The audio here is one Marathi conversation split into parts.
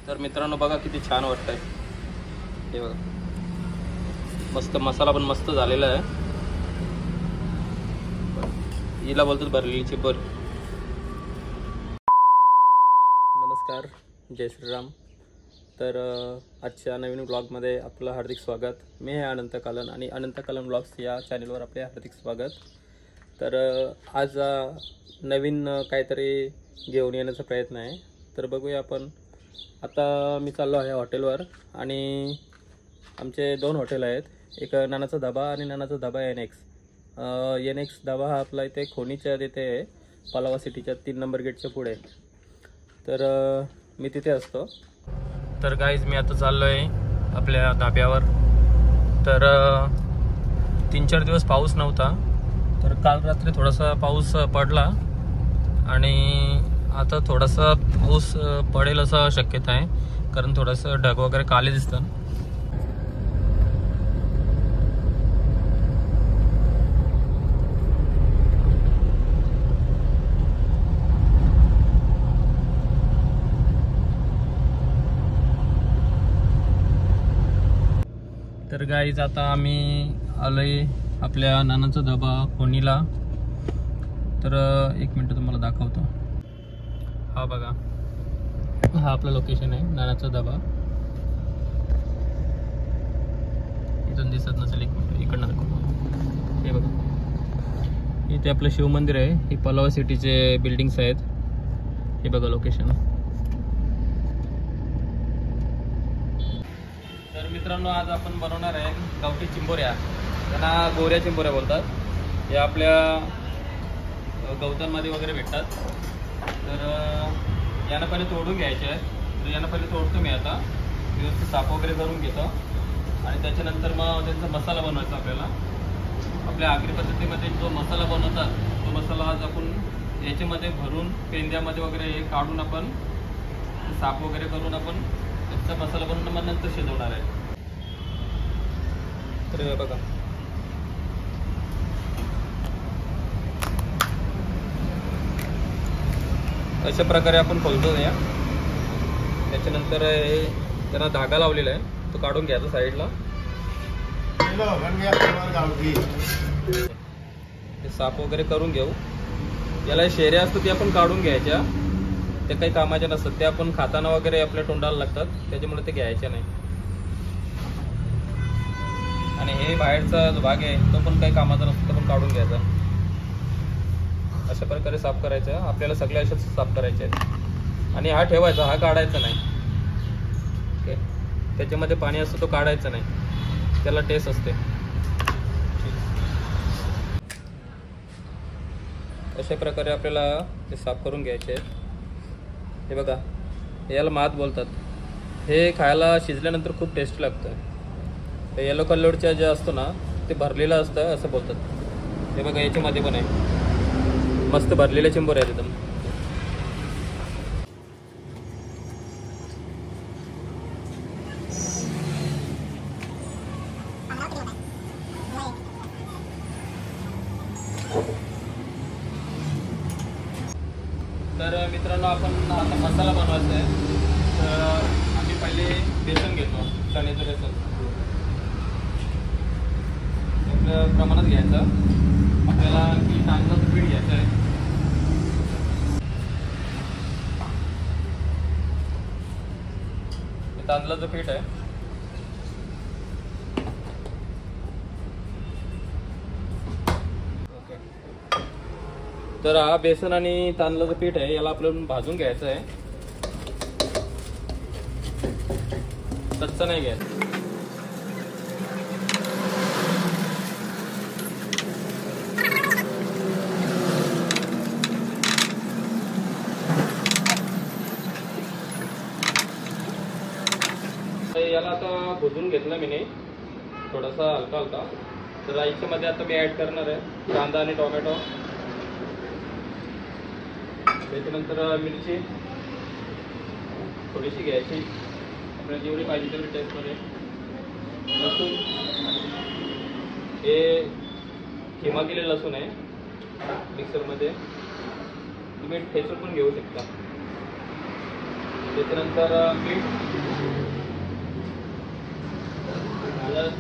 तर मित्रांनो बघा किती छान वाटतंय हे बघा, मस्त मसाला पण मस्त झालेला आहे. हिला बोलतात भरलेली चिपर. नमस्कार, जय श्रीराम. तर आजच्या नवीन ब्लॉगमध्ये आपलं हार्दिक स्वागत. मी आहे अनंत कालन आणि अनंत कालन ब्लॉग्स या चॅनलवर आपले हार्दिक स्वागत. तर आज नवीन काहीतरी घेऊन येण्याचा प्रयत्न आहे. तर बघूया आपण. आता मी चाललो आहे हॉटेलवर आणि आमचे दोन हॉटेल आहेत, एक नानाचा धाबा आणि नानाचा धाबा एन एक्स धाबा हा आपला इथे खोनीच्या तिथे आहे, पलावा सिटीच्या 3 नंबर गेटच्या पुढे. तर मी तिथे असतो. तर गाईज मी आता चाललो आहे आपल्या धाब्यावर. तर 3-4 दिवस पाऊस नव्हता, तर काल रात्री थोडासा पाऊस पडला आणि आता थोडासा पाऊस पडेल असं शक्यता आहे, कारण थोडंसं ढग वगैरे काले दिसतं. तर गाईज आता आम्ही आलोय आपल्या नानाचा धाबा खोनीला. तर एक मिनिट तुम्हाला दाखवतो. हा बघा, हा आपलं लोकेशन आहे नानाचा धाबा. इथून दिसत नसेल, एक मिनिट इकडनं दाखवतो. हे बघा, इथे आपलं शिव मंदिर आहे. ही पलावा सिटीचे बिल्डिंग्स आहेत. हे बघा लोकेशन. तर मित्रांनो आज आपण बनवणार आहे गावठी चिंबोऱ्या. त्यांना गोऱ्या चिंबोऱ्या बोलतात. हे आपल्या गवतांमध्ये वगैरे भेटतात. तर यांना पहिले तोडून घ्यायचे आहे. तर यांना पहिले तोडतो मी आता, व्यवस्थित साफ वगैरे करून घेतो आणि त्याच्यानंतर मग त्यांचा मसाला बनवायचा आपल्याला. आपल्या आगरी पद्धतीमध्ये जो मसाला बनवतात तो मसाला आज आपण याच्यामध्ये भरून पेंद्यामध्ये वगैरे हे काढून आपण साफ वगैरे करून आपण त्याचा मसाला बनवून मग नंतर शिजवणार आहे. तर हे बघा, अशा प्रकारे आपण खोलतो या. त्याच्यानंतर त्यांना धागा लावलेला आहे, तो काढून घ्यायचा साईडला. ते साफ वगैरे करून घेऊ. याला शेऱ्या असतात ते आपण काढून घ्यायच्या, ते काही कामाच्या नसतात. ते आपण खाताना वगैरे आपल्या तोंडाला लागतात, त्याच्यामुळे ते घ्यायचे नाही. आणि हे बाहेरचा जो भाग आहे तो पण काही कामाचा नसतो, तो पण काढून घ्यायचा. अशा प्रकारे साफ करायचं. आपल्याला सगळ्या अशाच साफ करायचे आहेत. आणि हा ठेवायचा, हा काढायचा नाही. ओके, त्याच्यामध्ये पाणी असतं तो काढायचा नाही, त्याला टेस्ट असते. अशा प्रकारे आपल्याला ते साफ करून घ्यायचे आहेत. हे बघा, याला मात बोलतात. हे खायला शिजल्यानंतर खूप टेस्ट लागतं. ते येलो कलरच्या जे असतो ना ते भरलेलं असतं असं बोलतात. हे बघा, याच्यामध्ये पण आहे मस्त भरलेल्या चिंबोऱ्या आहेत एकदम. तर मित्रांनो आपण आता मसाला बनवायचा आहे. तर आम्ही पहिले बेसन घेतो, चण्याचं बेसन आपल्या प्रमाणात घ्यायचं. आपल्याला आणखी तांदळाचं पीठ घ्यायचं आहे. हे तांदळाचं पीठ आहे. ओके, तर हा बेसन आणि तांदळाचं पीठ आहे, याला आपल्याला भाजून घ्यायचं आहे. कच्चं नाही घ्यायचं. याला आता भुजून घेतलं मी थोडासा हलका हलका. तर याच्यामध्ये आता मी ॲड करणार आहे कांदा आणि टोमॅटो. त्याच्यानंतर मिरची थोडीशी घ्यायची, आपल्याला जेवढी पाहिजे तेवढी टेस्टमध्ये. लसूण, हे किमा केलेलं लसूण आहे, मिक्सरमध्ये तुम्ही ठेचून पण घेऊ शकता. त्याच्यानंतर मीठ, हळद,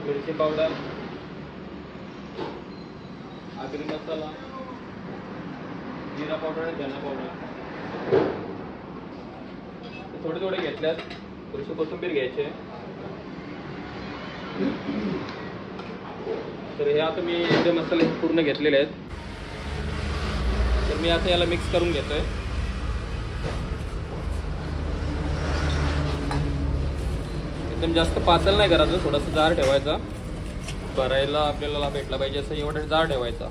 मिरची पावडर, आगरी मसाला, जिरा पावडर आणि धना पावडर थोडे थोडे घेतल्यात. थोडीशी कोथिंबीर घ्यायची. तर हे आता मी एवढे मसाले पूर्ण घेतलेले आहेत. तर मी आता याला मिक्स करून घेतोय. एकदम जास्त पातळ नाही करायचं, थोडासा जाड ठेवायचा. भरायला आपल्याला भेटला पाहिजे असं एवढा जाड ठेवायचा.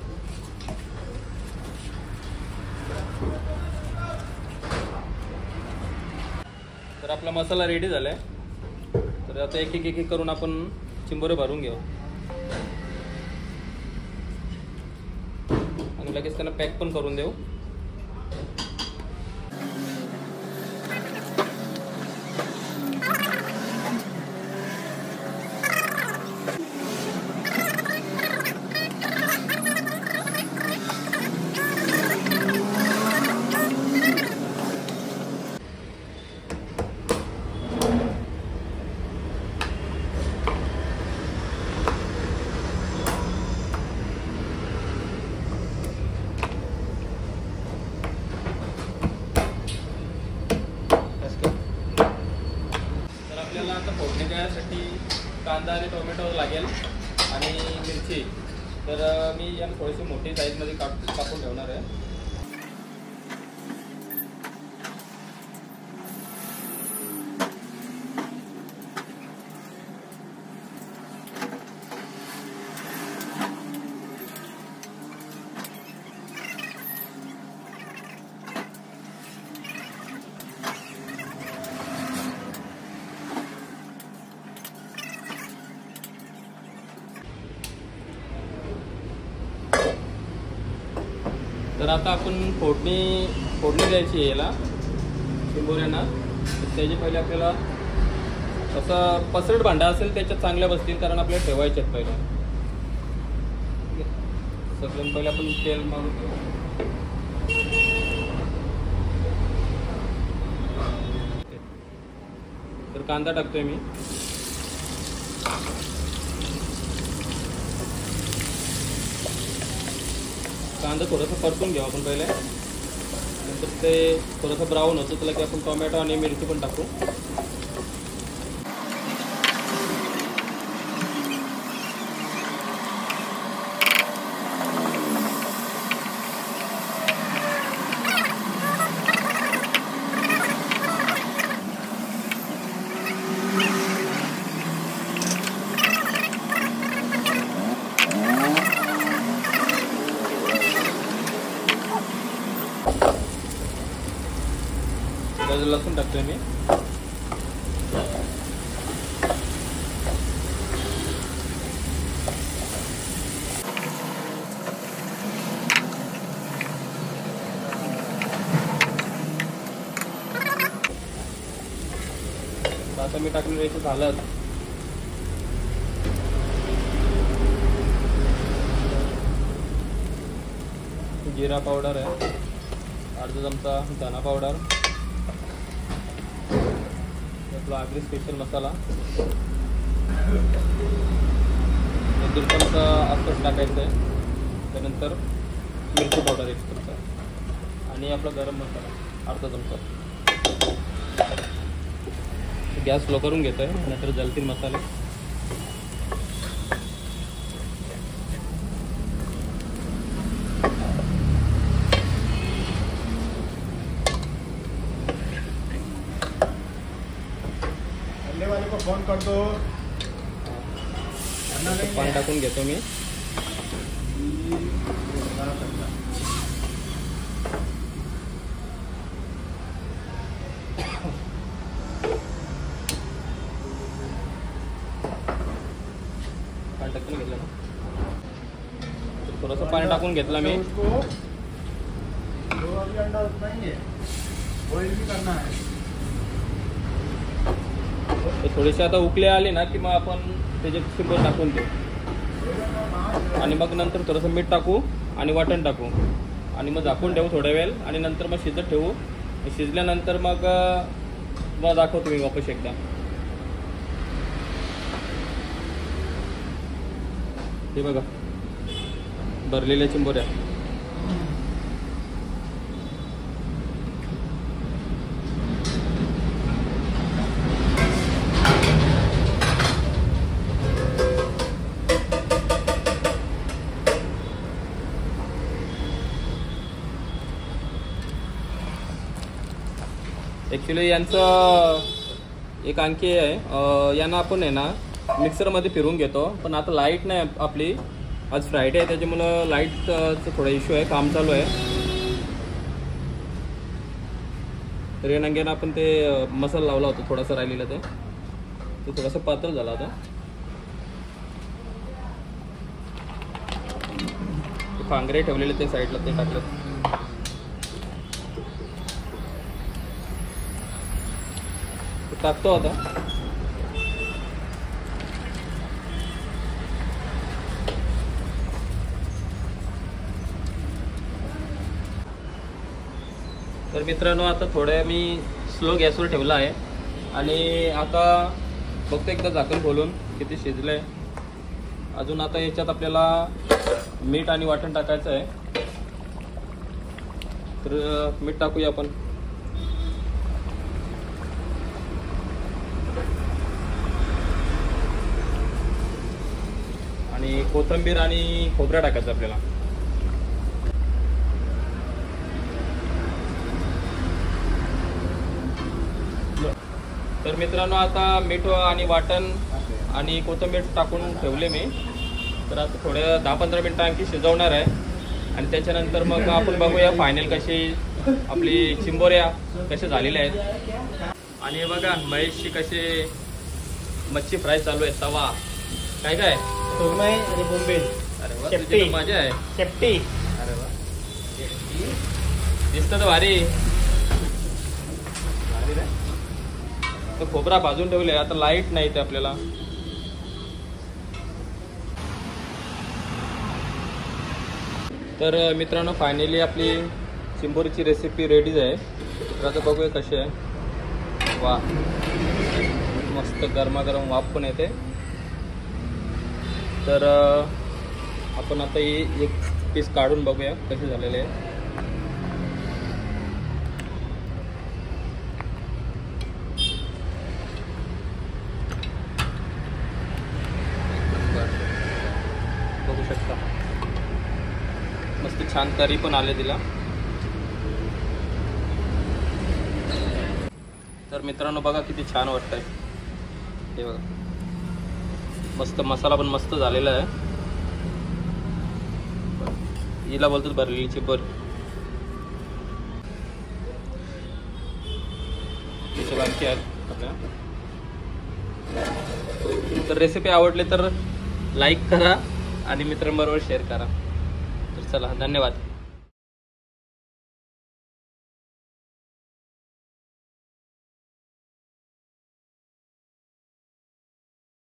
तर आपला मसाला रेडी झालाय. तर आता एक एक करून आपण चिंबोरे भरून घेऊ आणि लगेच त्यांना पॅक पण करून देऊ. आता फोडणी द्यायसाठी कांदा आणि टोमॅटो लागेल आणि मिरची. तर मी याला थोडीशी मोठी साईजमध्ये कापून ठेवणार आहे. तर आता आपण फोडणी द्यायची आहे याला चिंबोऱ्यांना. त्याची पहिले आपल्याला असं पसरट भांडा असेल त्याच्यात चांगल्या बसतील, कारण आपल्याला ठेवायचे आहेत पहिले. सगळ्यात पहिले आपण तेल मारून घेऊ. तर कांदा टाकतोय मी. कांदा थोडासा परतून घेऊ आपण पहिले. नंतर ते थोडंसं ब्राऊन होतं त्याला की आपण टोमॅटो आणि मिरची पण टाकू. लसूण टाकतोय मी. आता मी टाकून याचं झालं. जिरा पावडर आहे, अर्धा चमचा धना पावडर, आपला आगरी स्पेशल मसाला, 1 चमचा अख्खच टाकायचं आहे. त्यानंतर मिरची पावडर 1 चमचा आणि आपला गरम मसाला अर्धा चमचा. गॅस स्लो करून घेतो आहे, नंतर जलतील मसाले. वाले को फोन कर दो. पाणी टाकून घेतो मी. पाणी टाकून घेतलं ना, थोडंसं पाणी टाकून घेतलं मी. अंडा उतना ही है, बॉईल भी करना है. थोडेसे आता उकले आले ना की मग आपण त्याच्यात चिंबोर टाकून देऊ. आणि मग नंतर थोडंसं मीठ टाकू आणि वाटण टाकू आणि मग झाकून ठेवू थोड्या वेळ आणि नंतर मग शिजत ठेवू. शिजल्यानंतर मग दाखवतो मी वापस एकदा. हे बघा भरलेल्या चिंबोऱ्या. ॲक्च्युली यांचं एक आणखी आहे, यांना आपण आहे ना मिक्सरमध्ये फिरून घेतो, पण आता लाईट नाही आपली, आज फ्रायडे आहे त्याच्यामुळं लाईटचा थोडा इश्यू आहे, काम चालू आहे. तर या नंग्यानं आपण ते मसाला लावला होता थोडासा राहिलेला, ते थोडासा पातळ झाला होता. कांगरे ठेवलेले ते साईडला ते टाकलं. टाकतो आता. तर मित्रांनो आता थोड्या मी स्लो गॅसवर ठेवला आहे आणि आता बघतो एकदा झाकण खोलून किती शिजलंय. अजून आता याच्यात आपल्याला मीठ आणि वाटण टाकायचं आहे, तर मीठ टाकूया आपण. आणि कोथिंबीर आणि खोबरं टाकायचं आपल्याला. तर मित्रांनो आता मीठ आणि वाटण आणि कोथिंबीर टाकून ठेवले मी. तर आता थोड्या 10-15 मिनटं आणखी शिजवणार आहे आणि त्याच्यानंतर मग आपण बघूया फायनल कशी आपली चिंबोऱ्या कशा झालेल्या आहेत. आणि हे बघा महेशची कसे मच्छी फ्राय चालू आहे. तवा काय काय सुरमई आणि बोंबील. अरे वा, तुझी तर मजा आहे. शेपटी. अरे वा, दिसतं तर भारी. तो खोबरा भाजून ठेवले. आता लाईट नाही ते आपल्याला. तर मित्रांनो फायनली आपली चिंबोरीची रेसिपी रेडीच आहे. तर आता बघूया कशी आहे. वा, मस्त गरमागरम वाफ पण येते. तर आपण आता ही एक पीस काढून बघूया कसे झालेले आहे. बघू शकता मस्त छान तरी पण आले तिला. तर मित्रांनो बघा किती छान वाटतंय. हे बघा मस्त मसाला पण मस्त झालेला आहे. हिला बोलतात भरलेली चिंबोरी. आणखी आहेत आपल्या. तर रेसिपी आवडली तर लाईक करा आणि मित्रांबरोबर शेअर करा. तर चला, धन्यवाद.